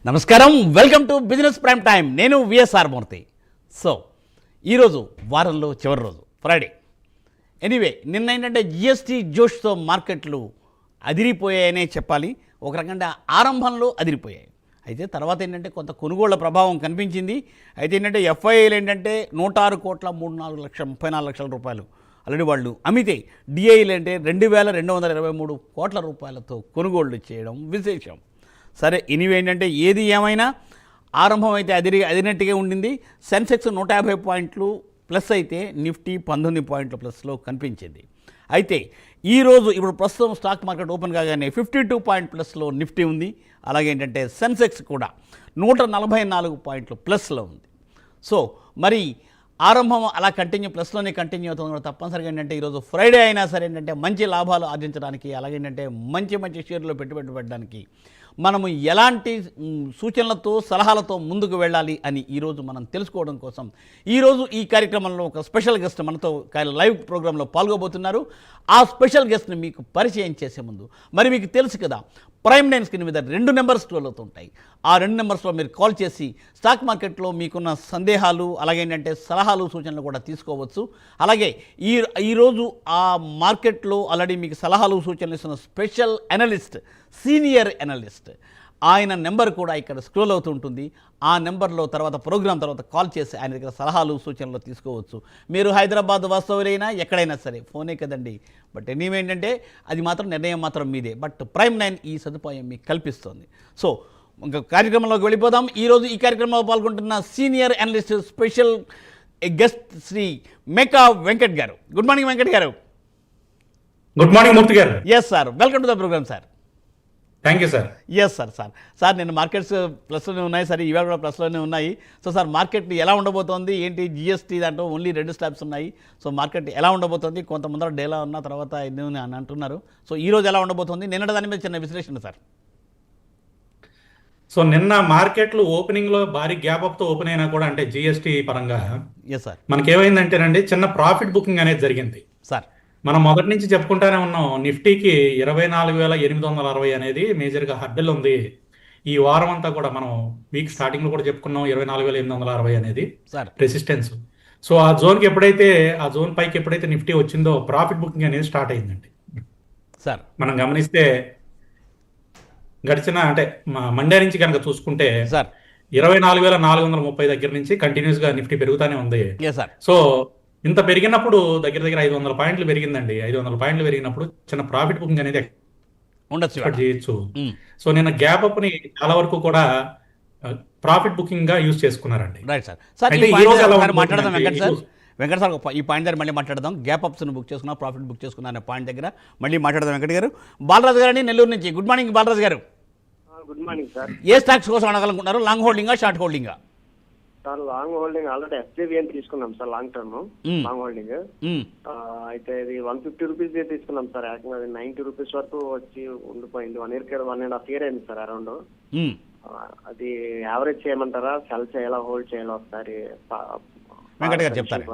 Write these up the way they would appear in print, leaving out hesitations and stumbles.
నమస్కారం, welcome to business prime time. నేను VSR మూర్తి. So ఈరోజు వారంలో చివరి రోజు ఫ్రైడే. ఎనీవే, నిన్న ఏంటంటే జిఎస్టీ జోష్తో మార్కెట్లు అదిరిపోయాయనే చెప్పాలి. ఒక రకంగా ఆరంభంలో అదిరిపోయాయి. అయితే తర్వాత ఏంటంటే కొంత కొనుగోళ్ల ప్రభావం కనిపించింది. అయితే ఏంటంటే ఎఫ్ఐఐలు ఏంటంటే 106 కోట్ల 34 లక్షల రూపాయలు ఆల్రెడీ వాళ్ళు అమితే. డిఐలు అంటే 2223 కోట్ల రూపాయలతో కొనుగోళ్లు చేయడం విశేషం. సరే, ఇనివి ఏంటంటే ఏది ఏమైనా ఆరంభం అయితే అదిరినట్టుగా ఉండింది. సెన్సెక్స్ 150 పాయింట్లు ప్లస్ అయితే నిఫ్టీ 19 పాయింట్ల ప్లస్లో కనిపించింది. అయితే ఈరోజు ఇప్పుడు ప్రస్తుతం స్టాక్ మార్కెట్ ఓపెన్ కాగానే 52 పాయింట్ ప్లస్లో నిఫ్టీ ఉంది. అలాగే ఏంటంటే సెన్సెక్స్ కూడా 144 పాయింట్లు ప్లస్లో ఉంది. సో మరి ఆరంభం అలా ప్లస్లోనే కంటిన్యూ అవుతుంది కూడా. తప్పనిసరిగా ఏంటంటే ఈరోజు ఫ్రైడే అయినా సరే ఏంటంటే మంచి లాభాలు ఆర్జించడానికి, అలాగే ఏంటంటే మంచి షేర్లో పెట్టుబడి పెట్టడానికి మనము ఎలాంటి సూచనలతో సలహాలతో ముందుకు వెళ్ళాలి అని ఈరోజు మనం తెలుసుకోవడం కోసం ఈరోజు ఈ కార్యక్రమంలో ఒక స్పెషల్ గెస్ట్ మనతో లైవ్ ప్రోగ్రాంలో పాల్గొబోతున్నారు. ఆ స్పెషల్ గెస్ట్ని మీకు పరిచయం చేసే ముందు మరి మీకు తెలుసు కదా, ప్రైమ్ లైన్ స్క్రీన్ మీద 2 నెంబర్స్ స్క్రోల్ అవుతుంటాయి. ఆ 2 నెంబర్స్లో మీరు కాల్ చేసి స్టాక్ మార్కెట్లో మీకున్న సందేహాలు, అలాగే ఏంటంటే సలహాలు సూచనలు కూడా తీసుకోవచ్చు. అలాగే ఈరోజు ఆ మార్కెట్లో ఆల్రెడీ మీకు సలహాలు సూచనలు ఇస్తున్న స్పెషల్ అనలిస్ట్, సీనియర్ అనలిస్ట్, ఆయన నెంబర్ కూడా ఇక్కడ స్క్రోల్ అవుతుంటుంది. ఆ నెంబర్లో తర్వాత ప్రోగ్రాం తర్వాత కాల్ చేసి ఆయన దగ్గర సలహాలు సూచనలు తీసుకోవచ్చు. మీరు హైదరాబాద్ వాస్తవులైనా ఎక్కడైనా సరే ఫోనే కదండి. బట్ ఏంటంటే అది మాత్రం నిర్ణయం మాత్రం మీదే. బట్ ప్రైమ్ లైన్ ఈ సదుపాయం మీకు కల్పిస్తుంది. సో ఇంకా కార్యక్రమంలోకి వెళ్ళిపోదాం. ఈరోజు ఈ కార్యక్రమంలో పాల్గొంటున్న senior analyst, special guest Shri Meka Venkat గారు. గుడ్ మార్నింగ్ వెంకట్ గారు. గుడ్ మార్నింగ్ మూర్తి గారు. Yes sir, welcome to the program sir. Thank you sir. Yes sir నేను మార్కెట్స్ ప్లస్లోనే ఉన్నాయి సార్, ఇవాళ కూడా ప్లస్లోనే ఉన్నాయి. సో సార్, మార్కెట్ ఎలా ఉండబోతోంది ఏంటి? జిఎస్టీ దాంట్లో ఓన్లీ 2 స్లాబ్స్ ఉన్నాయి. సో మార్కెట్ ఎలా ఉండబోతోంది? కొంత ముందర డేలా ఉన్న తర్వాత ఎన్ని అని అంటున్నారు. సో ఈరోజు ఎలా ఉండబోతోంది? నిన్నటి దాని మీద చిన్న విశ్లేషణ సార్. సో నిన్న మార్కెట్లు ఓపెనింగ్లో భారీ గ్యాప్ అప్తో ఓపెన్ అయినా కూడా, అంటే జిఎస్టీ పరంగా ఎస్ సార్, మనకేమైందంటేనండి చిన్న ప్రాఫిట్ బుకింగ్ అనేది జరిగింది సార్. మనం మొదటి నుంచి చెప్పుకుంటానే ఉన్నాం, నిఫ్టీకి 24,860 అనేది మేజర్గా హడ్డల్ ఉంది. ఈ వారం అంతా కూడా మనం వీక్ స్టార్టింగ్లో కూడా చెప్పుకున్నాం 24,860 అనేది రెసిస్టెన్స్. సో ఆ జోన్ పైకి ఎప్పుడైతే నిఫ్టీ వచ్చిందో ప్రాఫిట్ బుకింగ్ అనేది స్టార్ట్ అయిందండి సార్. మనం గమనిస్తే గడిచిన అంటే మండే నుంచి కనుక చూసుకుంటే సార్ 24,430 దగ్గర నుంచి కంటిన్యూస్ గా నిఫ్టీ పెరుగుతానే ఉంది. సో ఇంత పెరిగినప్పుడు దగ్గర 500 పాయింట్లు పెరిగిందండి. 500 పాయింట్లు పెరిగినప్పుడు చిన్న ప్రాఫిట్ బుకింగ్ అనేది చేయొచ్చు. సో నిన్న గ్యాప్ అప్ ని చాలా వరకు కూడా ప్రాఫిట్ బుకింగ్ గా యూజ్ చేసుకున్నారండి. వెంకట సార్, ఈ పాయింట్ దగ్గర మళ్ళీ మాట్లాడదాం. గ్యాప్ అప్స్ బుక్ చేసుకున్నా, ప్రాఫిట్ బుక్ చేసుకున్నా అనే పాయింట్ దగ్గర మళ్ళీ మాట్లాడదాం. వెంకట గారు, బాలరాజు గారు అని నెల్లూరు నుంచి. Good morning Balaraju garu. Good morning sir. ఏ స్టాక్స్ కోసం అడగాలనుకుంటున్నారు? లాంగ్ హోల్డింగా, షార్ట్ హోల్డింగా? Sir long holding already SJVN తీసుకున్నాం sir, long term long holding. అయితే ఇది 150 రూపీస్ తీసుకున్నాం సార్. యాక్చువల్గా అది 90 రూపీస్ వరకు వచ్చి ఉండిపోయింది. 1.5 ఇయర్ అయింది సార్ అరౌండ్. అది యావరేజ్ చేయమంటారా, సెల్ చేయాలా, హోల్డ్ చేయాలా? ఒకసారి వెంకట గారు చెప్తారు.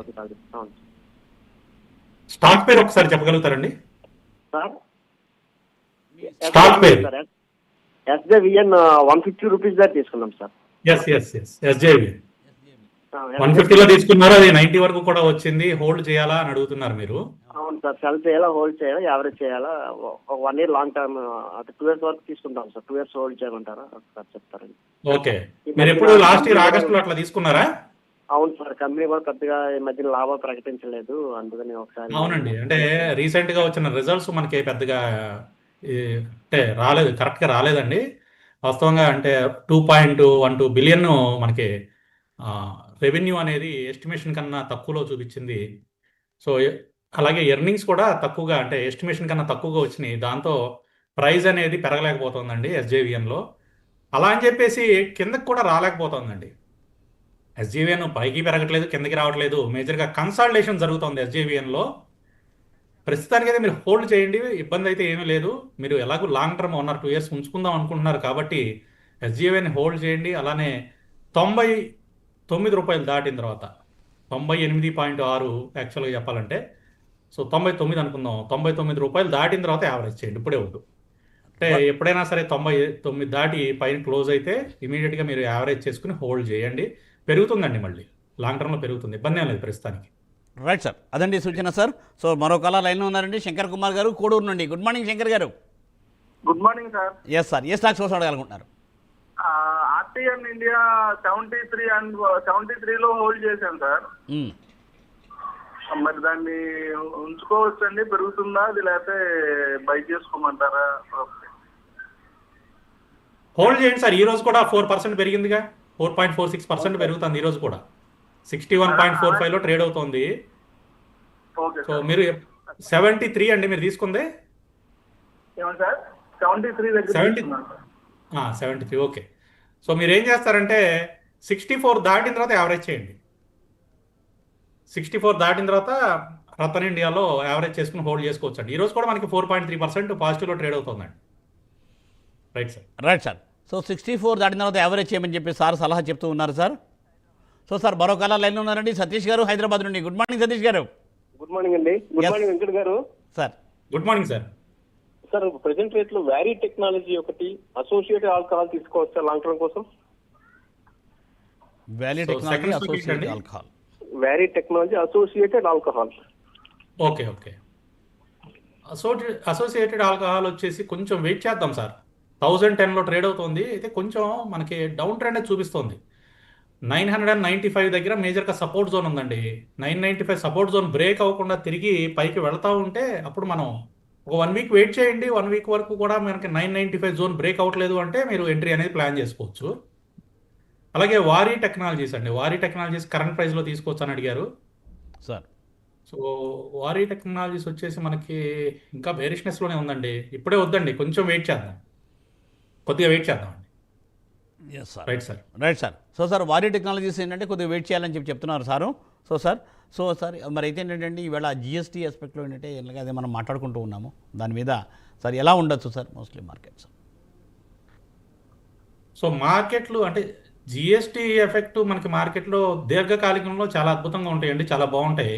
స్టాక్ పేరు ఒకసారి చెప్పగలుగుతారండి సార్? స్టాక్ పేరు ఎస్జేవిఎన్ 150 రూపీస్ దాకా తీసుకున్నాం సార్. ఎస్జేవిఎన్ 150లో తీసుకున్నారు. అది 90 వరకు కూడా వచ్చింది. హోల్డ్ చేయాలా అని అడుగుతున్నారు మీరు? అవును సార్, సెల్ చేయాలా, హోల్డ్ చేయాలా, యావరేజ్ చేయాలా? 1 ఇయర్ లాంగ్ టర్మ్, అది 2 ఇయర్స్ వరకు తీసుకుంటాం సార్. 2 ఇయర్స్ హోల్డ్ చేయమంటారా ఒకసారి చెప్తారండి? ఓకే. మీరు ఎప్పుడు లాస్ట్ ఇయర్ ఆగస్టులో అట్లా తీసుకున్నారా? అవును సార్, కంపెనీ కూడా కొద్దిగా ఈ మధ్య లాభాలు ప్రకటించలేదు, అందుకని ఒకసారి. అవునండి, అంటే రీసెంట్ గా వచ్చిన రిజల్ట్స్ మనకి పెద్దగా అంటే రాలేదు, కరెక్ట్ గా రాలేదండి వాస్తవంగా. అంటే 2.12 బిలియన్ మనకి రెవెన్యూ అనేది ఎస్టిమేషన్ కన్నా తక్కువలో చూపించింది. సో అలాగే ఎర్నింగ్స్ కూడా తక్కువగా, అంటే ఎస్టిమేషన్ కన్నా తక్కువగా వచ్చినాయి. దాంతో ప్రైస్ అనేది పెరగలేకపోతుందండి ఎస్జేవిఎన్లో. అలా అని చెప్పేసి కిందకి కూడా రాలేకపోతుందండి. ఎస్జేవిఎన్ పైకి పెరగట్లేదు, కిందకి రావట్లేదు. మేజర్గా కన్సాలిడేషన్ జరుగుతుంది ఎస్జేవిఎన్లో. ప్రస్తుతానికి అయితే మీరు హోల్డ్ చేయండి, ఇబ్బంది అయితే ఏమీ లేదు. మీరు ఎలాగో లాంగ్ టర్మ్ 1 or 2 ఇయర్స్ ఉంచుకుందాం అనుకుంటున్నారు కాబట్టి ఎస్జీవీని హోల్డ్ చేయండి. అలానే 99 రూపాయలు దాటిన తర్వాత 98.6 యాక్చువల్గా చెప్పాలంటే, సో 99 అనుకుందాం. 99 రూపాయలు దాటిన తర్వాత యావరేజ్ చేయండి, ఇప్పుడే వద్దు. అంటే ఎప్పుడైనా సరే 99 దాటి పైన క్లోజ్ అయితే ఇమీడియట్గా మీరు యావరేజ్ చేసుకుని హోల్డ్ చేయండి. పెరుగుతుందండి, మళ్ళీ లాంగ్ టర్మ్లో పెరుగుతుంది, ఇబ్బంది ఏం లేదు ప్రస్తుతానికి. రైట్ సార్, అదండి సూచన సార్. సో మరో కాలర్ లైన్లో ఉన్నారండి, శంకర్ కుమార్ గారు కోడూరు నుండి. Good morning Shankar garu. Good morning sir. Yes sir, ఏ స్టాక్స్ కోసం అడగాలనుకుంటున్నారు? ఆర్టీఎన్ ఇండియా 73 అండ్ 73లో హోల్డ్ చేశాను సార్. మ్మ్. మరి దాన్ని ఉంచుకోవచ్చండి, పెరుగుతుందా అది, లేకపోతే బై చేసుకోమంటారా? హోల్డ్ చేయండి సార్. ఈ రోజు కూడా 4% పెరిగిందిగా, 4.46% పెరుగుతుంది ఈ రోజు కూడా. 61.45లో ట్రేడ్ అవుతోంది. Okay so sir. మీరు 73 అండి మీరు తీసుకుందే. ఏమన్నా సార్ 73 దగ్గర 70 తీసుకున్నాను సార్. 73 ఓకే. సో మీరు ఏం చేస్తారంటే 64 దాటిన తర్వాత యావరేజ్ చేయండి. 64 దాటిన తర్వాత రతన్ ఇండియాలో యావరేజ్ చేసుకుని హోల్డ్ చేసుకోవచ్చు అండి. ఈ రోజు కూడా మనకి 4.3% పాజిటివ్లో ట్రేడ్ అవుతుందండి. Right sir. Right sir. So 64 దాటిన తర్వాత యావరేజ్ చేయమని చెప్పి సార్ సలహా చెప్తూ ఉన్నారు సార్. సో సార్ మరో కాలర్ లైన్లో ఉన్నారండి, సతీష్ గారు హైదరాబాద్ నుండి. Good morning Satish garu. Good morning అండి. Good Yes. Morning Venkat garu. Sir good morning sir. Sir present rate లో వ్యారీ టెక్నాలజీ ఒకటి, అసోసియేటెడ్ ఆల్కహాల్ తీసుకోవచ్చా లాంగ్ టర్మ్ కోసం? Waaree So, technology second speaker associated అండి. Alcohol. Waaree technology associated alcohol. Okay okay. Associated alcohol వచ్చేసి కొంచెం wait చేద్దాం sir. 1010లో trade అవుతుంది, అయితే కొంచెం మనకి డౌన్ ట్రెండ్ చూపిస్తుంది. 995 దగ్గర మేజర్గా సపోర్ట్ జోన్ ఉందండి. 995 సపోర్ట్ జోన్ బ్రేక్ అవ్వకుండా తిరిగి పైకి వెళ్తా ఉంటే అప్పుడు మనం ఒక 1 వీక్ వెయిట్ చేయండి. 1 వీక్ వరకు కూడా మనకి 995 జోన్ బ్రేక్ అవ్వట్లేదు అంటే మీరు ఎంట్రీ అనేది ప్లాన్ చేసుకోవచ్చు. అలాగే వారీ టెక్నాలజీస్ అండి, వారీ టెక్నాలజీస్ కరెంట్ ప్రైస్లో తీసుకోవచ్చు అని అడిగారు. సార్ సో వారీ టెక్నాలజీస్ వచ్చేసి మనకి ఇంకా బేరిష్నెస్లోనే ఉందండి. ఇప్పుడే వద్దండి, కొంచెం వెయిట్ చేద్దాం, కొద్దిగా వెయిట్ చేద్దాం అండి. Yes sir. Right sir. Right sir. So sir Waaree technologies ఏంటంటే కొద్దిగా వెయిట్ చేయాలని చెప్పి చెప్తున్నారు సారు. సో సార్ మరి అయితే ఏంటంటే ఈవేళ జిఎస్టీ ఆస్పెక్ట్లో ఏంటంటే ఇలాగ అదే మనం మాట్లాడుకుంటూ ఉన్నాము, దాని మీద సార్ ఎలా ఉండొచ్చు సార్ మోస్ట్లీ మార్కెట్స్? సో మార్కెట్లు అంటే జిఎస్టీ ఎఫెక్ట్ మనకి మార్కెట్లో దీర్ఘకాలికంలో చాలా అద్భుతంగా ఉంటాయండి, చాలా బాగుంటాయి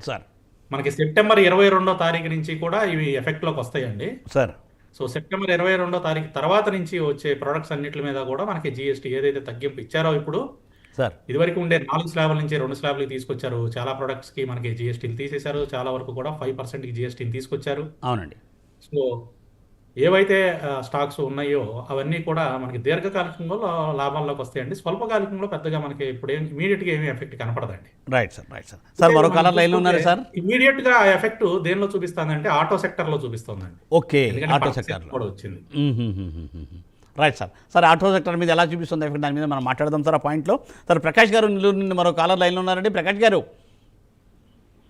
సార్. మనకి సెప్టెంబర్ 22వ తారీఖు నుంచి కూడా ఇవి ఎఫెక్ట్లోకి వస్తాయండి. సార్ సో సెప్టెంబర్ 22వ తారీఖు తర్వాత నుంచి వచ్చే ప్రొడక్ట్స్ అన్నిటి మీద కూడా మనకి జిఎస్టీ ఏదైతే తగ్గింపు ఇచ్చారో ఇప్పుడు, సార్ ఇదివరకు ఉండే 4 స్లాబ్ల నుంచి 2 స్లాబ్లకి తీసుకొచ్చారు. చాలా ప్రొడక్ట్స్కి మనకి జిఎస్టీలు తీసేశారు, చాలా వరకు కూడా 5%కి జిఎస్టీని తీసుకొచ్చారు. అవునండి. సో ఏవైతే స్టాక్స్ ఉన్నాయో అవన్నీ కూడా మనకి దీర్ఘకాలికంలో లాభాల్లోకి వస్తాయండి. స్వల్పకాలికంలో పెద్దగా మనకి ఇప్పుడు ఇమీడియట్గా ఏమీ ఎఫెక్ట్ కనపడదండి. Right sir. Right sir. Sir మరో కాలర్ లైన్లో ఉన్నారు సార్. ఇమీడియట్గా ఆ ఎఫెక్ట్ దేనిలో చూపిస్తుందంటే ఆటో సెక్టర్లో చూపిస్తుందండి. ఓకే, ఎందుకంటే ఆటో పల్స్ సెక్టార్లో కూడా వచ్చింది. Right sir. Sir auto sector మీద ఎలా చూపిస్తుంది ఎఫెక్ట్, దాని మీద మనం మాట్లాడదాం సార్ ఆ పాయింట్లో. సార్ ప్రకాష్ గారు నెల్లూరు నుండి మరో కాలర్ లైన్లో ఉన్నారండి. ప్రకాష్ గారు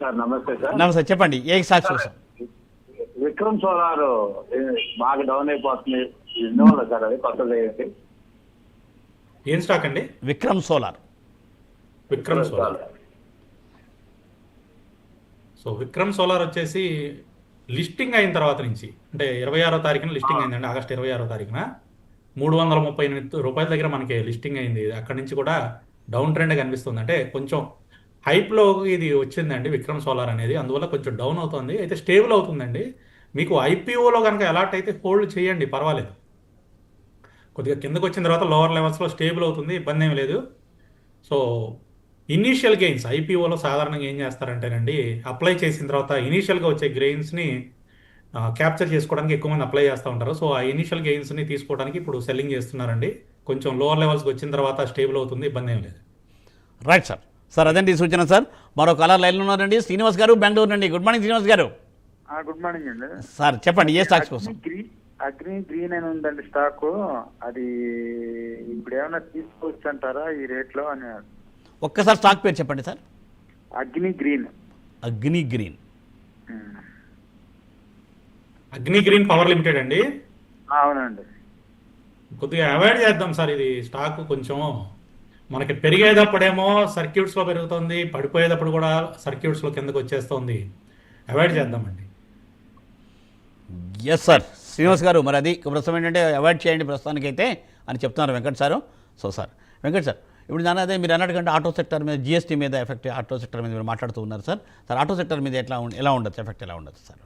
సార్ నమస్తే సార్. నమస్తే, చెప్పండి ఏ స్టాక్స్ కోసం? విక్రమ్ సోలార్ బాగా డౌన్ అయిపోతుంది, ఎందువల్ల సార్ అది కొత్తది ఏంటి? ఏం స్టాక్ అండి? Vikram solar. Vikram solar. So Vikram solar వచ్చేసి లిస్టింగ్ అయిన తర్వాత నుంచి అంటే 26వ తారీఖున లిస్టింగ్ అయిందండి, ఆగస్టు 26వ తారీఖున 338 రూపాయల దగ్గర మనకి లిస్టింగ్ అయింది. అక్కడి నుంచి కూడా డౌన్ ట్రెండ్ కనిపిస్తుంది. అంటే కొంచెం హైప్లో ఇది వచ్చిందండి విక్రమ్ సోలార్ అనేది, అందువల్ల కొంచెం డౌన్ అవుతుంది. అయితే స్టేబుల్ అవుతుందండి. మీకు ఐపీఓలో కనుక అలాట్ అయితే హోల్డ్ చేయండి, పర్వాలేదు. కొద్దిగా కిందకు వచ్చిన తర్వాత లోవర్ లెవెల్స్లో స్టేబుల్ అవుతుంది, ఇబ్బంది ఏమి లేదు. సో ఇనీషియల్ గెయిన్స్ ఐపీఓలో సాధారణంగా ఏం చేస్తారంటేనండి, అప్లై చేసిన తర్వాత ఇనీషియల్గా వచ్చే గెయిన్స్ని క్యాప్చర్ చేసుకోవడానికి ఎక్కువ మంది అప్లై చేస్తూ ఉంటారు. సో ఆ ఇనీషియల్ గెయిన్స్ని తీసుకోవడానికి ఇప్పుడు సెల్లింగ్ చేస్తున్నారండి. కొంచెం లోవర్ లెవెల్స్కి వచ్చిన తర్వాత స్టేబుల్ అవుతుంది, ఇబ్బంది ఏమి లేదు. Right sir. సార్ అదండి సూచన సార్. మరో కాలర్ లైన్లో ఉన్నారండి, శ్రీనివాస్ గారు బెంగళూరు నుండి. గుడ్ మార్నింగ్ శ్రీనివాస్ గారు. గుడ్ మార్నింగ్ అండి. సార్ చెప్పండి ఏ స్టాక్స్ కోసం? అగ్ని గ్రీన్ అని ఉందండి స్టాక్, అది ఇప్పుడు ఏమైనా తీసుకోవచ్చు అంటారా ఈ రేట్లో అని? ఒక్కసారి స్టాక్ పేరు చెప్పండి సార్. అగ్ని గ్రీన్. అగ్ని గ్రీన్. అగ్ని గ్రీన్ పవర్ లిమిటెడ్ అండి. అవునండి. కొద్దిగా అవాయిడ్ చేద్దాం సార్, ఇది స్టాక్ కొంచెం మనకి పెరిగేటప్పుడేమో సర్క్యూట్స్లో పెరుగుతుంది, పడిపోయేటప్పుడు కూడా సర్క్యూట్స్లో కిందకు వచ్చేస్తుంది. అవాయిడ్ చేద్దామండి. ఎస్ సార్ శ్రీనివాస్ గారు, మరి అది ప్రస్తుతం ఏంటంటే అవాయిడ్ చేయండి ప్రస్తుతానికైతే అని చెప్తున్నారు Venkat sir. So sir Venkat sir, ఇప్పుడు దాని అదే మీరు అన్నట్టుకంటే ఆటో సెక్టర్ మీద జిఎస్టీ మీద ఎఫెక్ట్, ఆటో సెక్టర్ మీద మీరు మాట్లాడుతూ ఉన్నారు సార్. సార్ ఆటో సెక్టర్ మీద ఎలా ఉండొచ్చు, ఎఫెక్ట్ ఎలా ఉండొచ్చు సార్?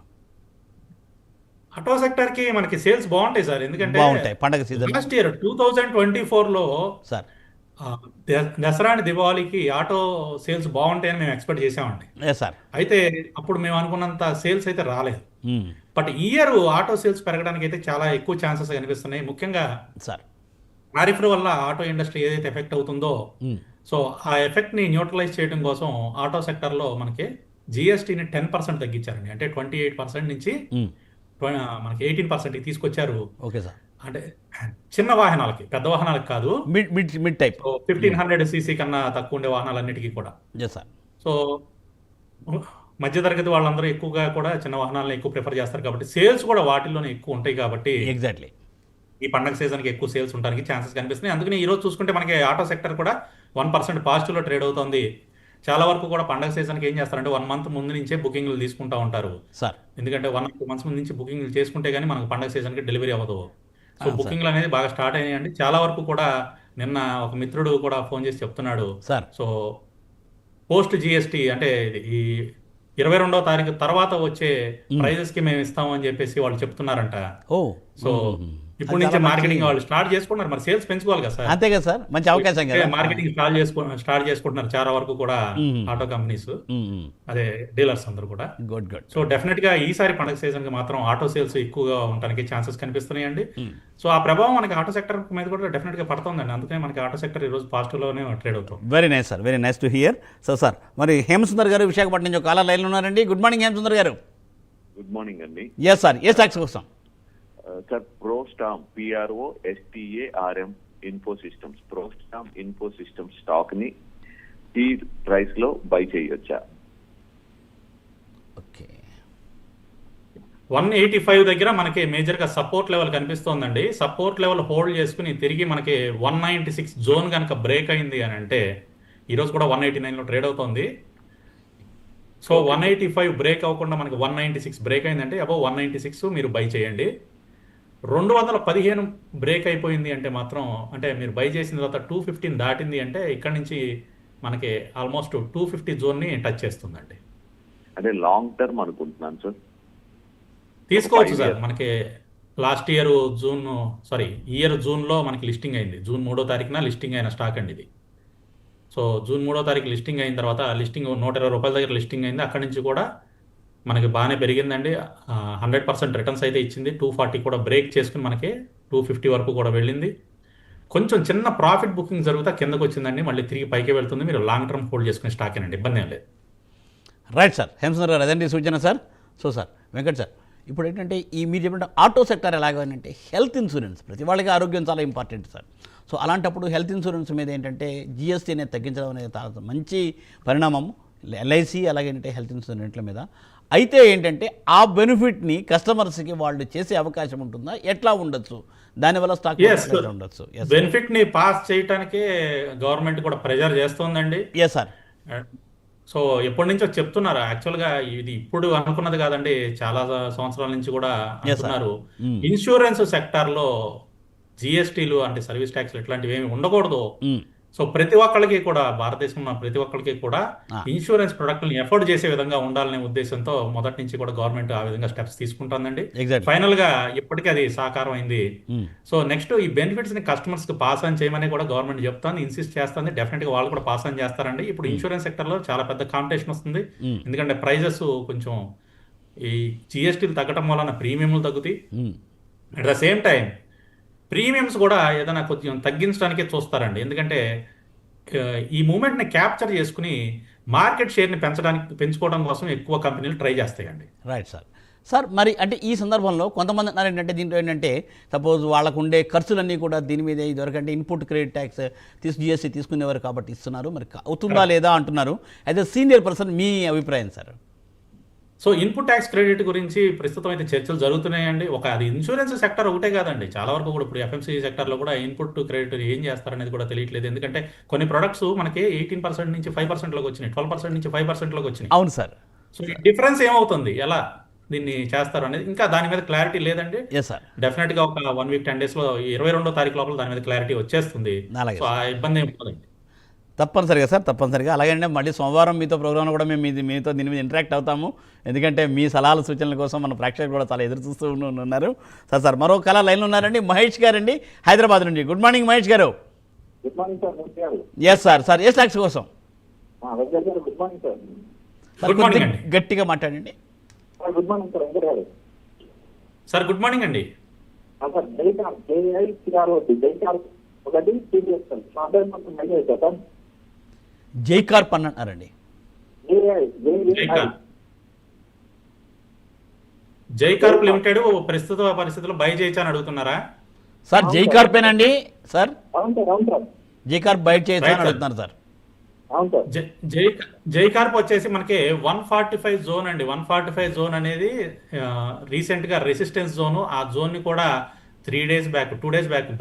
ఆటో సెక్టర్ కి మనకి సేల్స్ బాగుంటాయి సార్, ఎందుకంటే బాగుంటాయి పండగ సీజన్ లాస్ట్ ఇయర్ 2024లో సార్. దసరా అండ్ దివాళీకి ఆటో సేల్స్ బాగుంటాయని మేము ఎక్స్పెక్ట్ చేసామండి. సార్. అయితే అప్పుడు మేము అనుకున్నంత సేల్స్ అయితే రాలేదు. బట్ ఈ ఇయర్ ఆటో సేల్స్ పెరగడానికి అయితే చాలా ఎక్కువ ఛాన్సెస్ కనిపిస్తున్నాయి. ముఖ్యంగా సార్ టారిఫ్ వల్ల ఆటో ఇండస్ట్రీ ఏదైతే ఎఫెక్ట్ అవుతుందో, సో ఆ ఎఫెక్ట్ ని న్యూట్రలైజ్ చేయడం కోసం ఆటో సెక్టర్ లో మనకి జిఎస్టీని 10% తగ్గించారండి. అంటే 28% నుంచి మనకి 18% తీసుకొచ్చారు. Okay sir. అంటే చిన్న వాహనాలకి, పెద్ద వాహనాలకి కాదు, మిడ్ టైప్ 1500 సీసీ కన్నా తక్కువ ఉండే వాహనాలన్నిటికీ కూడా. సార్. సో మధ్యతరగతి వాళ్ళందరూ ఎక్కువగా కూడా చిన్న వాహనాలను ఎక్కువ ప్రిఫర్ చేస్తారు కాబట్టి సేల్స్ కూడా వాటిల్లోనే ఎక్కువ ఉంటాయి కాబట్టి ఎగ్జాక్ట్లీ ఈ పండగ సీజన్కి ఎక్కువ సేల్స్ ఉండడానికి ఛాన్సెస్ కనిపిస్తున్నాయి. అందుకని ఈ రోజు చూసుకుంటే మనకి ఆటో సెక్టర్ కూడా 1% పాజిటివ్లో ట్రేడ్ అవుతుంది. చాలా వరకు కూడా పండగ సీజన్కి ఏం చేస్తారంటే 1 మంత్ ముందు నుంచే బుకింగ్లు తీసుకుంటా ఉంటారు సార్. ఎందుకంటే 1-2 మంత్స్ ముందు నుంచి బుకింగ్లు చేసుకుంటే కానీ మనకు పండగ సీజన్కి డెలివరీ అవ్వదు. So sir. బుకింగ్లు అనేది బాగా స్టార్ట్ అయినాయండి. చాలా వరకు కూడా నిన్న ఒక మిత్రుడు కూడా ఫోన్ చేసి చెప్తున్నాడు సార్. సో పోస్ట్ జిఎస్టీ అంటే ఈ 22వ తారీఖు తర్వాత వచ్చే ప్రైజెస్ కి మేము ఇస్తామని చెప్పేసి వాళ్ళు చెప్తున్నారంట. సో ఇప్పుడు నుంచి మార్కెటింగ్ వాళ్ళు స్టార్ట్ చేసుకుంటున్నారు. మరి సేల్స్ పెంచుకోవాలి కదా సార్. అంతే కదా సార్, మంచి అవకాశం కదా. మార్కెటింగ్ స్టార్ట్ చేసుకుంటున్నారు చాలా వరకు కూడా ఆటో కంపెనీస్, అదే డీలర్స్ అందరూ కూడా. Good good. సో డెఫినెట్ గా ఈసారి పండుగ సీజన్ కి మాత్రం ఆటో సేల్స్ ఎక్కువగా ఉండడానికి ఛాన్సెస్ కనిపిస్తున్నాయండి. సో ఆ ప్రభావం మనకి ఆటో సెక్టర్ మీద కూడా డెఫినెట్ గా పడుతుందండి. అందుకని మనకి ఆటో సెక్టర్ ఈ రోజు పాజిటివ్ లోనే ట్రేడ్ అవుతుంది. Very nice sir, very nice to hear. So sir, మరి హేమసుందర్ గారు విశాఖపట్నం నుంచి కాలర్ లైన్లో ఉన్నారండి. Good morning Hemasundar garu. Good morning అండి. ఎస్ సార్, ఏ స్టాక్స్ కోసం? Sir Prostarm PROSTARM infosystems, Prostarm infosystems stock ని ఈ ప్రైస్ లో బై చేయొచ్చా? ఓకే, 185 దగ్గర మనకి మేజర్ గా సపోర్ట్ లెవెల్ కనిపిస్తోందండి. సపోర్ట్ లెవెల్ హోల్డ్ చేసుకుని తిరిగి మనకి 196 జోన్ కనుక బ్రేక్ అయింది అని అంటే ఈరోజు కూడా 189 లో ట్రేడ్ అవుతోంది. సో 185 బ్రేక్ అవ్వకుండా మనకి 196 బ్రేక్ అయిందంటే అబౌవ్ 196 మీరు బై చేయండి. 215 బ్రేక్ అయిపోయింది అంటే మాత్రం, అంటే మీరు బై చేసిన తర్వాత 215 దాటింది అంటే ఇక్కడ నుంచి మనకి ఆల్మోస్ట్ 250 జోన్ని టచ్ చేస్తుందండి. అంటే లాంగ్ టర్మ్ అనుకుంటున్నాను సార్. తీసుకోవచ్చు సార్. మనకి లాస్ట్ ఇయర్ ఈ ఇయర్ జూన్లో మనకి లిస్టింగ్ అయింది. జూన్ 3వ తారీఖున లిస్టింగ్ అయిన స్టాక్ అండి ఇది. సో జూన్ 3వ తారీఖు లిస్టింగ్ అయిన తర్వాత లిస్టింగ్ 120 రూపాయల దగ్గర లిస్టింగ్ అయింది. అక్కడి నుంచి కూడా మనకి బాగానే పెరిగిందండి. 100% రిటర్న్స్ అయితే ఇచ్చింది. 240 కూడా బ్రేక్ చేసుకుని మనకి 250 వరకు కూడా వెళ్ళింది. కొంచెం చిన్న ప్రాఫిట్ బుకింగ్ జరుగుతా కిందకు వచ్చిందండి, మళ్ళీ తిరిగి పైకి వెళ్తుంది. మీరు లాంగ్ టర్మ్ హోల్డ్ చేసుకునే స్టాక్ అండి, ఇబ్బంది ఏం లేదు. రైట్ సార్, హేమసుందర్ గారు అదండి సూచన sir. So sir Venkat sir, ఇప్పుడు ఏంటంటే ఈ మీరు చెప్పిన ఆటో సెక్టర్ ఎలాగంటే హెల్త్ ఇన్సూరెన్స్, ప్రతి వాళ్ళకి ఆరోగ్యం చాలా ఇంపార్టెంట్ సార్. సో అలాంటప్పుడు హెల్త్ ఇన్సూరెన్స్ మీద ఏంటంటే జిఎస్టీ అనేది తగ్గించడం అనేది చాలా మంచి పరిణామం ఎల్ఐసి అలాగేంటే హెల్త్ ఇన్సూరెన్స్ల మీద. అయితే ఏంటంటే ఆ బెనిఫిట్ని కస్టమర్స్కి వాళ్ళు చేసే అవకాశం ఉంటుందా, ఎట్లా ఉండొచ్చు, దానివల్ల స్టాక్ ఉండొచ్చు? బెనిఫిట్ ని పాస్ చేయడానికే గవర్నమెంట్ కూడా ప్రెజర్ చేస్తోందండి. Yes sir. సో ఎప్పటి నుంచో చెప్తున్నారు. యాక్చువల్గా ఇది ఇప్పుడు అనుకున్నది కాదండి, చాలా సంవత్సరాల నుంచి కూడా అంటున్నారు. ఇన్సూరెన్స్ సెక్టార్ లో జిఎస్టీలు అంటే సర్వీస్ ట్యాక్స్లు ఇట్లాంటివి ఏమి ఉండకూడదు. సో ప్రతి ఒక్కరికి కూడా, భారతదేశంలో ప్రతి ఒక్కరికి కూడా ఇన్సూరెన్స్ ప్రొడక్ట్ని ఎఫోర్డ్ చేసే విధంగా ఉండాలనే ఉద్దేశంతో మొదటి నుంచి కూడా గవర్నమెంట్ ఆ విధంగా స్టెప్స్ తీసుకుంటుందండి. ఫైనల్ గా ఇప్పటికీ అది సాకారం అయింది. సో నెక్స్ట్ ఈ బెనిఫిట్స్ ని కస్టమర్స్ కి పాస్ ఆన్ చేయమని కూడా గవర్నమెంట్ చెప్తాను, ఇన్సిస్ట్ చేస్తుంది. డెఫినెట్ గా వాళ్ళు కూడా పాస్ ఆన్ చేస్తారండి. ఇప్పుడు ఇన్సూరెన్స్ సెక్టర్ లో చాలా పెద్ద కాంపిటీషన్ వస్తుంది. ఎందుకంటే ప్రైజెస్ కొంచెం ఈ జిఎస్టీలు తగ్గడం వలన ప్రీమియంలు తగ్గుతాయి. At the same time premiums కూడా ఏదైనా కొంచెం తగ్గించడానికే చూస్తారండి. ఎందుకంటే ఈ మూమెంట్ని క్యాప్చర్ చేసుకుని మార్కెట్ షేర్ని పెంచుకోవడం కోసం ఎక్కువ కంపెనీలు ట్రై చేస్తాయండి. Right sir. సార్ మరి అంటే ఈ సందర్భంలో కొంతమంది అన్నారు ఏంటంటే దీంట్లో ఏంటంటే సపోజ్ వాళ్ళకు ఉండే ఖర్చులన్నీ కూడా దీని మీద ఇదివరకంటే ఇన్పుట్ క్రెడిట్ ట్యాక్స్ జిఎస్టీ తీసుకునేవారు కాబట్టి ఇస్తున్నారు, మరి అవుతుందా లేదా అంటున్నారు. అయితే సీనియర్ పర్సన్ మీ అభిప్రాయం sir? So input tax credit గురించి ప్రస్తుతం అయితే చర్చలు జరుగుతున్నాయండి. అది ఇన్సూరెన్స్ సెక్టర్ ఒకటే కాదండి, చాలా వరకు కూడా ఇప్పుడు ఎఫ్ఎంసీ సెక్టర్లో కూడా ఇన్పుట్ క్రెడిట్ ఏం చేస్తారనేది కూడా తెలియట్లేదు. ఎందుకంటే కొన్ని ప్రొడక్ట్స్ మనకి 18% నుంచి 5%లోకి వచ్చినాయి, 12% నుంచి 5%లోకి వచ్చినాయి. అవును సార్. సో ఈ డిఫరెన్స్ ఏమవుతుంది, ఎలా దీన్ని చేస్తారు అనేది ఇంకా దాని మీద క్లారిటీ లేదండి. డెఫినెట్ గా ఒక 1 వీక్ 10 డేస్ లో 22వ తారీఖు లోపల దాని మీద క్లారిటీ వచ్చేస్తుంది. సో ఆ ఇబ్బంది ఏం ఉండదండి. తప్పనిసరిగా సార్, తప్పనిసరిగా. అలాగే మళ్ళీ సోమవారం మీతో ప్రోగ్రాంలో కూడా మేము మీతో దీని మీద ఇంటరాక్ట్ అవుతాము. ఎందుకంటే మీ సలహాలు సూచనల కోసం మన ప్రేక్షకులు కూడా చాలా ఎదురు చూస్తూ ఉన్నారు. సార్ మరో కళ లైన్లో ఉన్నారండి, మహేష్ గారండి, హైదరాబాద్ నుండి. Good morning Mahesh garu. Good morning sir. Yes sir ఏ స్టాక్స్ కోసం? Good morning sir. Sir Good morning కొద్దిగా అండి. గట్టిగా మాట్లాడండి. Good morning sir. Venkat garu sir good morning అండి. సార్ జైకార్ ఒకటి టీడీఎస్ సార్ షార్ట్ టైం మొత్తం మైండ్ అవుతా సార్. జైకార్ప్ అన్నారండి. జైకార్ప్ లిమిటెడ్ ప్రస్తుత పరిస్థితుల్లో బై చేయొచ్చా అని అడుగుతున్నారా? సార్ జైకార్పేనండి సార్? అవును సార్. అవును సార్. జైకార్ప్ బయట చేయొచ్చు Right, అని sir. అడుగుతున్నారు సార్. అవును సార్. జైకార్ప్ వచ్చేసి మనకి 145 జోన్ అండి. 145 జోన్ అనేది రీసెంట్ గా రెసిస్టెన్స్ జోన్. ఆ జోన్ ని కూడా 2 days బ్యాక్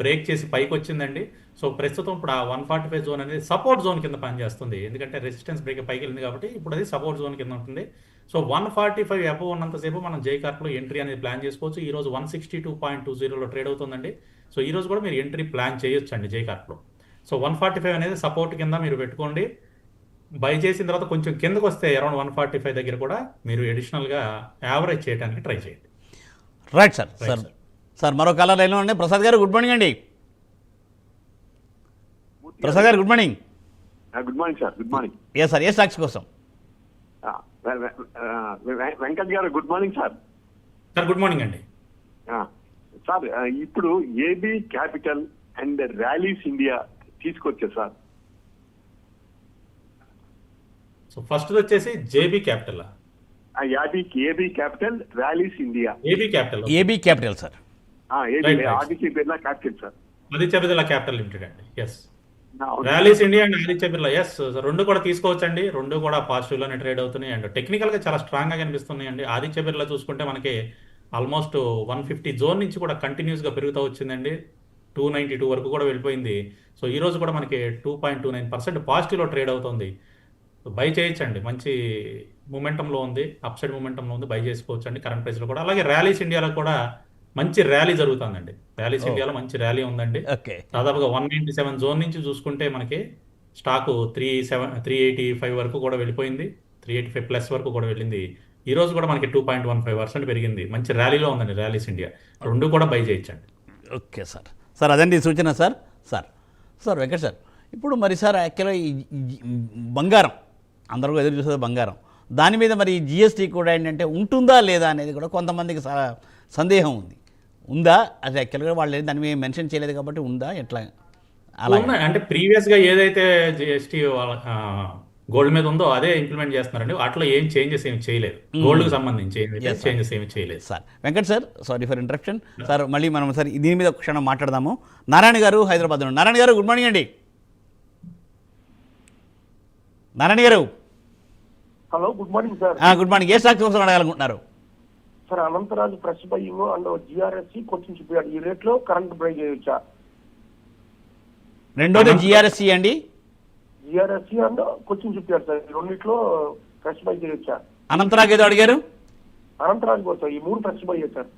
బ్రేక్ చేసి పైకి వచ్చిందండి. సో ప్రస్తుతం ఇప్పుడు ఆ 145 జోన్ అనేది సపోర్ట్ జోన్ కింద పనిచేస్తుంది. ఎందుకంటే రెసిస్టెన్స్ బ్రేక్ పైకి వెళ్ళింది కాబట్టి ఇప్పుడు అది సపోర్ట్ జోన్ కింద ఉంటుంది. సో 145 అబవ్ ఉన్నంతసేపు మనం జైకార్ప్లో ఎంట్రీ అనేది ప్లాన్ చేసుకోవచ్చు. ఈ రోజు 162.20లో ట్రేడ్ అవుతుందండి. సో ఈ రోజు కూడా మీరు ఎంట్రీ ప్లాన్ చేయొచ్చు అండి జైకార్ప్లో. సో 145 అనేది సపోర్ట్ కింద మీరు పెట్టుకోండి. బై చేసిన తర్వాత కొంచెం కిందకు వస్తే అరౌండ్ 145 దగ్గర కూడా మీరు అడిషనల్గా యావరేజ్ చేయడానికి ట్రై చేయండి. Right sir. Right, sir sir. Sir మరో కలర్ లైన్లో ఉండే ప్రసాద్ గారు. గుడ్ మార్నింగ్ అండి. Prasad garu good morning. Good morning sir. Good morning. ఏ సార్ ఏ స్టాక్స్ కోసం? వెంకట్ గారు good morning sir. Sir good morning అండి. సార్ ఇప్పుడు AB capital and Rallis India తీసుకొచ్చా సార్. సో ఫస్ట్ వచ్చేసి JB capital. AB capital Rallis India. AB capital. AB capital sir. Right. Aditya Birla capital sir. Aditya Birla capital limited అండి. Yes. Rallis India and Aditya Birla. Yes, రెండు కూడా తీసుకోవచ్చండి. రెండు కూడా పాజిటివ్ లోనే ట్రేడ్ అవుతున్నాయి అండ్ టెక్నికల్ గా చాలా స్ట్రాంగ్ గా కనిపిస్తున్నాయి అండి. ఆదిత్య బిర్లా చూసుకుంటే మనకి ఆల్మోస్ట్ 150 జోన్ నుంచి కూడా కంటిన్యూస్ గా పెరుగుతూ వచ్చిందండి. 292 వరకు కూడా వెళ్ళిపోయింది. సో ఈ రోజు కూడా మనకి 2.29% పాజిటివ్ లో ట్రేడ్ అవుతుంది. బై చేయొచ్చండి. మంచి మూమెంటంలో ఉంది, అప్ సైడ్ మూమెంటంలో ఉంది. బై చేసుకోవచ్చు అండి కరెంట్ ప్రైస్ లో కూడా. అలాగే ర్యాలీస్ ఇండియాలో కూడా మంచి ర్యాలీ జరుగుతుందండి. ర్యాలీస్ ఇండియాలో మంచి ర్యాలీ ఉందండి. ఓకే. దాదాపుగా 197 జోన్ నుంచి చూసుకుంటే మనకి స్టాకు 385 వరకు కూడా వెళ్ళిపోయింది. 385 ప్లస్ వరకు కూడా వెళ్ళింది. ఈ రోజు కూడా మనకి 2.15% పెరిగింది. మంచి ర్యాలీలో ఉందండి ర్యాలీస్ ఇండియా. రెండు కూడా బై చేయొచ్చండి. Okay sir. సార్ అదండి సూచన సార్. సార్ వెంకట్ సార్, ఇప్పుడు మరి సార్ యాక్చువల్గా ఈ బంగారం అందరూ ఎదురు చూసేది బంగారం. దాని మీద మరి జిఎస్టీ కూడా ఏంటంటే ఉంటుందా లేదా అనేది కూడా కొంతమందికి సందేహం ఉంది. ఉందా? అది యాక్చువల్గా వాళ్ళు దాని మీద మెన్షన్ చేయలేదు కాబట్టి ఉందా ఎట్లా? అలా ఉన్నాయి. అంటే ప్రీవియస్ గా ఏదైతే జిఎస్టీ గోల్డ్ మీద ఉందో అదే ఇంప్లిమెంట్ చేస్తున్నారండి. వాటిలో ఏం చేంజెస్ ఏమి చేయలేదు. గోల్డ్ కి సంబంధించి Yes, sir. చేంజెస్ ఏమి చేయలేదు. Sir Venkat sir, sorry for interruption sir. మళ్ళీ మనం సార్ దీని మీద ఒక క్షణం మాట్లాడదాము. నారాయణ గారు హైదరాబాద్ నుండి. నారాయణ గారు గుడ్ మార్నింగ్ అండి. Narayana garu. Hello, good morning sir. Good morning. ఏ స్టాక్ కోసం అడగాలనుకుంటున్నారు? Sir Anantharaju fresh buying and GRSE Cochin shipyard ఈ రేట్ లో కరెంట్ బ్రేక్ చేయొచ్చా? రెండోది జిఆర్ఎస్సి అండి. GRSE and Cochin shipyard sir, ఈ రెండిట్లో ఫ్రెష్ బై చేయొచ్చా? అనంతరాగ్ ఏదో అడిగారు. అనంతరాజు కోసం ఈ మూడు ఫ్రెష్ బై సార్.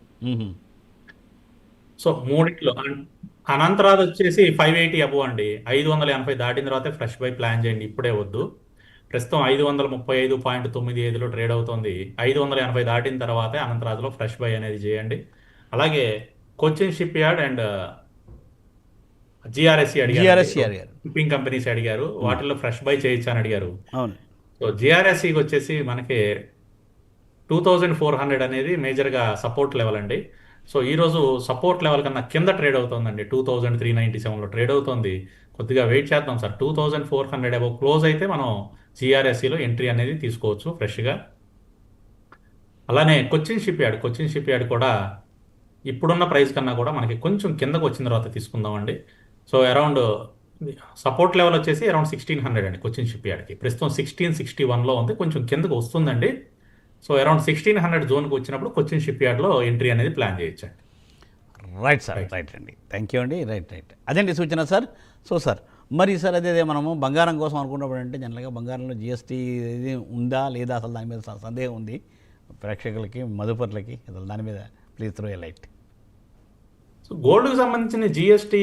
సో మూడిట్లో అనంతరాజ్ వచ్చేసి 580 అబో అండి. 580 దాటిన తర్వాత ఫ్రెష్ బై ప్లాన్ చేయండి. ఇప్పుడే వద్దు. ప్రస్తుతం 535.95లో ట్రేడ్ అవుతుంది. 580 దాటిన తర్వాతే అనంతరాజ్లో ఫ్రెష్ బై అనేది చేయండి. అలాగే Cochin ship yard and GRSC అడిగారు. షిప్పింగ్ కంపెనీస్ అడిగారు. వాటిల్లో ఫ్రెష్ బై చేయొచ్చు అని అడిగారు. అవును. సో జిఆర్ఎస్సికి వచ్చేసి మనకి 2400 అనేది మేజర్గా సపోర్ట్ లెవెల్ అండి. సో ఈరోజు సపోర్ట్ లెవెల్ కన్నా కింద ట్రేడ్ అవుతుందండి. 2397లో ట్రేడ్ అవుతుంది. కొద్దిగా వెయిట్ చేద్దాం సార్. 2400 అబౌవ్ క్లోజ్ అయితే మనం జిఆర్ఎస్సిలో ఎంట్రీ అనేది తీసుకోవచ్చు ఫ్రెష్గా. అలానే కొచ్చిన్ షిప్ యార్డ్ కూడా ఇప్పుడున్న ప్రైస్ కన్నా కూడా మనకి కొంచెం కిందకు వచ్చిన తర్వాత తీసుకుందామండి. సో అరౌండ్ సపోర్ట్ లెవెల్ వచ్చేసి అరౌండ్ 1600 అండి కొచ్చిన్ షిప్ యార్డ్కి. ప్రస్తుతం 1661లో ఉంది. కొంచెం కిందకు వస్తుందండి. సో అరౌండ్ 1600 జోన్కి వచ్చినప్పుడు కొచ్చిన్ షిప్ యార్డ్లో ఎంట్రీ అనేది ప్లాన్ చేయొచ్చండి. Right sir. రైట్ అండి. థ్యాంక్ యూ అండి. రైట్ అదండి సూచన సార్. సో సార్ మరి సార్ అదే మనము బంగారం కోసం అనుకున్నప్పుడు అంటే జనరల్గా బంగారంలో జిఎస్టీ ఇది ఉందా లేదా అసలు దాని మీద సందేహం ఉంది ప్రేక్షకులకి, మదుపర్లకి. అసలు దాని మీద please throw a light. So గోల్డ్కి సంబంధించిన జిఎస్టీ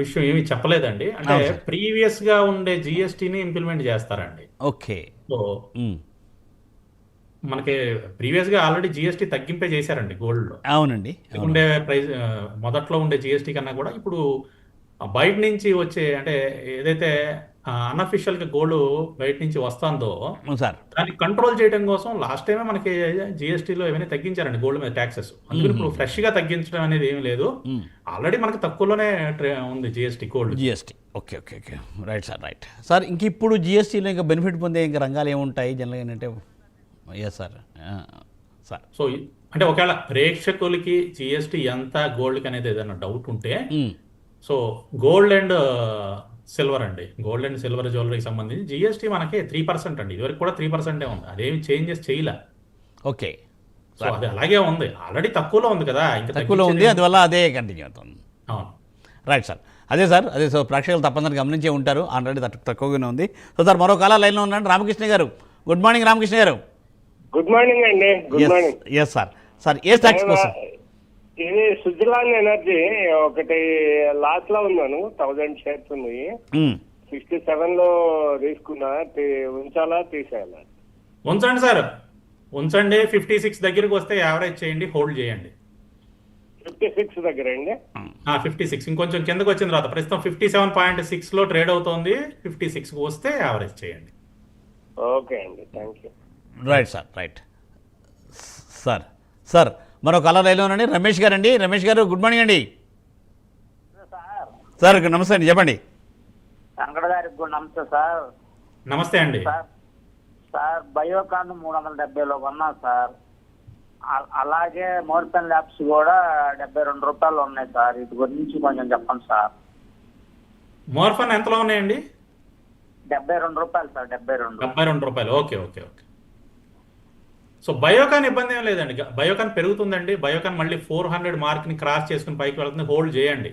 విషయం ఏమీ చెప్పలేదండి. అంటే అవును సార్. ప్రీవియస్గా ఉండే జిఎస్టీని ఇంప్లిమెంట్ చేస్తారండి. ఓకే. సో మనకి ప్రీవియస్గా ఆల్రెడీ జిఎస్టీ తగ్గింపే చేశారండి గోల్డ్లో. అవునండి. అవును. ఉండే ప్రైస్ మొదట్లో ఉండే జిఎస్టీ కన్నా కూడా ఇప్పుడు బయట నుంచి వచ్చే అంటే ఏదైతే అన్అఫిషియల్గా గోల్డ్ బయట నుంచి వస్తుందో అవును సార్. దాన్ని కంట్రోల్ చేయడం కోసం లాస్ట్ టైమే మనకి జిఎస్టీలో ఏమైనా తగ్గించారండి గోల్డ్ మీద ట్యాక్సెస్. అందుకని ఇప్పుడు ఫ్రెష్గా తగ్గించడం అనేది ఏమీ లేదు. ఆల్రెడీ మనకి తక్కువలోనే ఉంది GST gold. GST. Okay okay okay. Right sir, right sir. ఇంక ఇప్పుడు జిఎస్టీలో ఇంకా బెనిఫిట్ పొందే ఇంకా రంగాలు ఏముంటాయి జనరల్గా ఏంటంటే? Yes sir. సార్ సో అంటే ఒకవేళ ప్రేక్షకులకి జిఎస్టీ ఎంత గోల్డ్కి అనేది ఏదైనా డౌట్ ఉంటే సో గోల్డ్ అండ్ సిల్వర్ అండి, గోల్డ్ అండ్ సిల్వర్ జ్యువెలరీకి సంబంధించి జిఎస్టీ మనకి 3% అండి. ఇదివరకు కూడా 3% ఉంది, అదేమి చేంజెస్ చేయలే. ఓకే. సో అది అలాగే ఉంది, ఆల్రెడీ తక్కువలో ఉంది కదా, ఇంకా తక్కువలో ఉంది, అందువల్ల అదే కంటిన్యూ అవుతుంది. అవును. Right sir. అదే సార్, అదే సో ప్రేక్షకులు తప్పనిసరిగా గమనించే ఉంటారు, ఆల్రెడీ తక్కువగానే ఉంది. సో సార్ మరో కాల లైన్లో ఉన్నాడు రామకృష్ణ గారు. గుడ్ మార్నింగ్ రామకృష్ణ గారు. గుడ్ మార్నింగ్ అండి. Good morning. Yes sir. Sir ఏ స్టాక్స్ కోసం? ఇది స్విట్జర్లాండ్ ఎనర్జీ ఒకటి లాస్ట్ లో ఉన్నాను, 1000 షేర్స్ ఉన్నాయి. 67 లో తీసుకున్నా, ఉంచాలా తీసేయాలా? ఉంచండి సార్, ఉంచండి. 56 దగ్గరికి వస్తే యావరేజ్ చేయండి, హోల్డ్ చేయండి. 56 దగ్గర అండి. 56 ఇంకొంచెం కిందకు వచ్చిన తర్వాత ప్రస్తుతం 57.6 లో ట్రేడ్ అవుతోంది. 56కి వస్తే యావరేజ్ చేయండి. ఓకే అండి, thank you. Right sir, right sir. Sir మరో కాలర్ లైన్లో ఉండండి, రమేష్ గారు అండి. రమేష్ గారు గుడ్ మార్నింగ్ అండి. సార్ నమస్తే అండి, చెప్పండి. వెంకట గారికి కూడా నమస్తే సార్. నమస్తే అండి. సార్ బయోకాన్ 370లో కొన్నా సార్. అలాగే మోర్పెన్ ల్యాబ్స్ కూడా 72 రూపాయలు ఉన్నాయి సార్. ఇది గురించి కొంచెం చెప్పండి సార్. మోర్ఫన్ ఎంతలో ఉన్నాయండి? 72 రూపాయలు సార్. 72 రూపాయలు. Okay okay okay. So Biocon ఇబ్బంది ఏం లేదండి, బయోకాన్ పెరుగుతుందండి. బయోకాన్ మళ్ళీ 400 మార్క్ని క్రాస్ చేసుకుని పైకి వెళ్తుంది, హోల్డ్ చేయండి.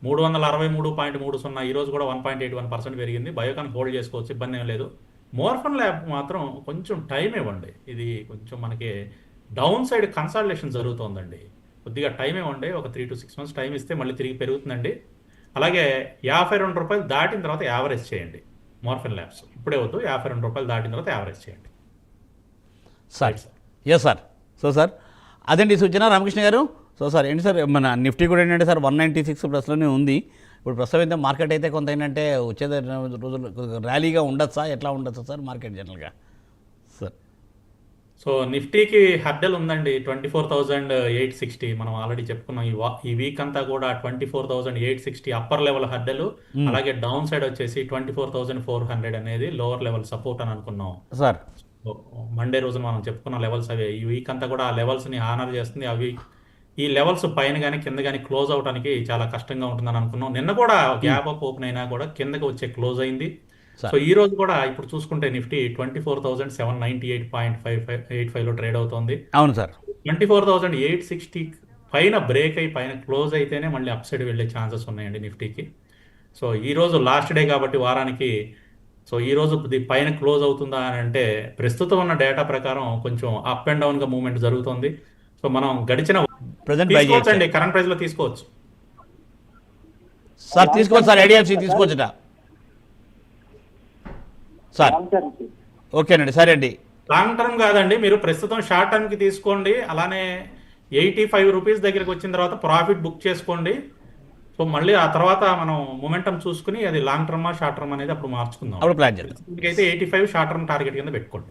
363.30 ఈరోజు కూడా 1.81% పెరిగింది. బయోకాన్ హోల్డ్ చేసుకోవచ్చు, ఇబ్బంది ఏం లేదు. మోర్ఫన్ ల్యాబ్ మాత్రం కొంచెం టైం ఇవ్వండి, ఇది కొంచెం మనకి డౌన్ సైడ్ కన్సాలిడేషన్ జరుగుతుందండి, కొద్దిగా టైం ఇవ్వండి. ఒక 3 to 6 months టైం ఇస్తే మళ్ళీ తిరిగి పెరుగుతుందండి. అలాగే 52 రూపాయలు దాటిన తర్వాత యావరేజ్ చేయండి మోర్ఫన్ ల్యాబ్స్. ఇప్పుడే వద్దు, 52 రూపాయలు దాటిన తర్వాత యావరేజ్ చేయండి. Sir yes sir. So sir అదండి సూచన రామకృష్ణ గారు. సో సార్ ఏంటి సార్ మన నిఫ్టీ కూడా ఏంటంటే సార్ 196 ప్లస్లోనే ఉంది. ఇప్పుడు ప్రస్తుతం అయితే మార్కెట్ అయితే కొంత ఏంటంటే వచ్చేది రోజులు ర్యాలీగా ఉండొచ్చా, ఎట్లా ఉండొచ్చా సార్ మార్కెట్ జనరల్గా సార్? సో నిఫ్టీకి హర్డల్ ఉందండి 24,860. మనం ఆల్రెడీ చెప్పుకున్నాం. ఈ వీక్ అంతా కూడా 24,860 అప్పర్ లెవెల్ హర్డల్. అలాగే డౌన్ సైడ్ వచ్చేసి 24,400 అనేది లోవర్ లెవెల్ సపోర్ట్ అని అనుకున్నాం సార్. మండే రోజు మనం చెప్పుకున్న లెవెల్స్ అవే. ఈ వీక్ అంతా కూడా ఆ లెవెల్స్ని ఆనర్ చేస్తుంది. అవి ఈ లెవెల్స్ పైన కానీ కింద కానీ క్లోజ్ అవడానికి చాలా కష్టంగా ఉంటుందని అనుకున్నాం. నిన్న కూడా గ్యాప్ అప్ ఓపెన్ అయినా కూడా కిందకి వచ్చే క్లోజ్ అయింది. సో ఈ రోజు కూడా ఇప్పుడు చూసుకుంటే నిఫ్టీ 24,798.85లో ట్రేడ్ అవుతుంది. అవును సార్. 24,860 పైన బ్రేక్ అయి పైన క్లోజ్ అయితేనే మళ్ళీ అప్ సైడ్ వెళ్ళే ఛాన్సెస్ ఉన్నాయండి నిఫ్టీకి. సో ఈ రోజు లాస్ట్ డే కాబట్టి వారానికి, సో ఈ రోజు పైన క్లోజ్ అవుతుందా అని అంటే ప్రస్తుతం ఉన్న డేటా ప్రకారం కొంచెం అప్ అండ్ డౌన్ గా మూవ్మెంట్ జరుగుతుంది. సో మనం గడిచిన తీసుకోవచ్చండి, కరెంట్ ప్రైస్ లో తీసుకోవచ్చు సార్. తీసుకోవచ్చు సార్, ఐడిఎఫ్సి తీసుకోవచ్చుట సార్. ఓకేనండి, సరే అండి. లాంగ్ టర్మ్ కాదండి, మీరు ప్రస్తుతం షార్ట్ టర్మ్ కి తీసుకోండి. అలానే 85 రూపీస్ దగ్గరికి వచ్చిన తర్వాత ప్రాఫిట్ బుక్ చేసుకోండి. సో మళ్ళీ ఆ తర్వాత మనం మొమెంటం చూసుకుని అది లాంగ్ టర్మా షార్ట్ టర్మ్ అనేది అప్పుడు మార్చుకుందాం. అప్పుడు ప్లాన్ చేద్దాం. అయితే 85 షార్ట్ టర్మ్ టార్గెట్ కింద పెట్టుకోండి.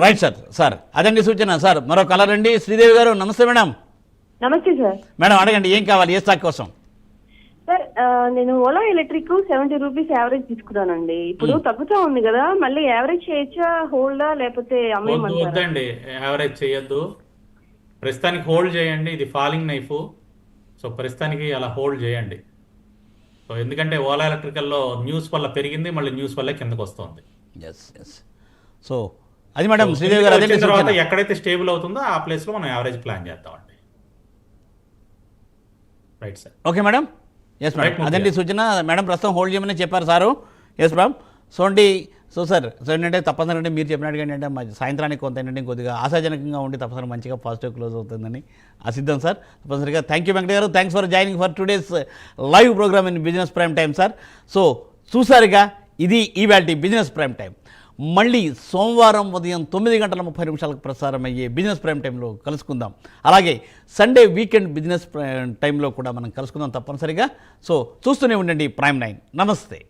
Right sir. సార్ అదండి సూచన. సార్ మరో కలర్ అండి, శ్రీదేవి గారు. నమస్తే మేడం. నమస్తే సార్. మేడం అడగండి, ఏం కావాలి, ఏ స్టాక్ కోసం? సార్ నేను ఓలా ఎలక్ట్రిక్ 70 రూపీస్ యావరేజ్ తీసుకున్నానండి. ఇప్పుడు తగ్గుతా ఉంది కదా, మళ్ళీ యావరేజ్ చేయొచ్చా, హోల్డా లేకపోతే అమ్మేయమంటారా? వద్దండి, యావరేజ్ చేయొద్దు, ప్రస్తుతానికి హోల్డ్ చేయండి. ఇది ఫాలింగ్ నైఫ్, సో ప్రస్తుతానికి అలా హోల్డ్ చేయండి. సో ఎందుకంటే ఓలా ఎలక్ట్రికల్లో న్యూస్ వల్ల పెరిగింది, మళ్ళీ న్యూస్ వల్ల కిందకు వస్తుంది. Yes yes. సో అది మేడం శ్రీదేవి గారు. అదే తర్వాత ఎక్కడైతే స్టేబుల్ అవుతుందో ఆ ప్లేస్లో మనం యావరేజ్ ప్లాన్ చేద్దామండి. Right sir. Okay madam. Yes madam, అదండి సూచన. మేడం ప్రస్తుతం హోల్డ్ చేయమని చెప్పారు సారు. Yes madam. సో అండి సో సార్ సో ఏంటంటే తప్పనిసరిగా మీరు చెప్పినట్టుగా ఏంటంటే సాయంత్రానికి కొంత ఏంటంటే కొద్దిగా ఆశాజనకంగా ఉండి తప్పనిసరిగా మంచిగా పాజిటివ్ క్లోజ్ అవుతుందని ఆశిద్దాం సార్. తప్పనిసరిగా థ్యాంక్ యూ వెంకట గారు, thanks for joining for today's live program in business prime time sir. So చూసారుగా, ఇది ఈవాల్టి బిజినెస్ ప్రైమ్ టైం. మళ్ళీ సోమవారం ఉదయం 9:30 ప్రసారం అయ్యే బిజినెస్ ప్రైమ్ టైంలో కలుసుకుందాం. అలాగే సండే వీకెండ్ బిజినెస్ టైంలో కూడా మనం కలుసుకుందాం తప్పనిసరిగా. సో చూస్తూనే ఉండండి ప్రైమ్ 9. నమస్తే.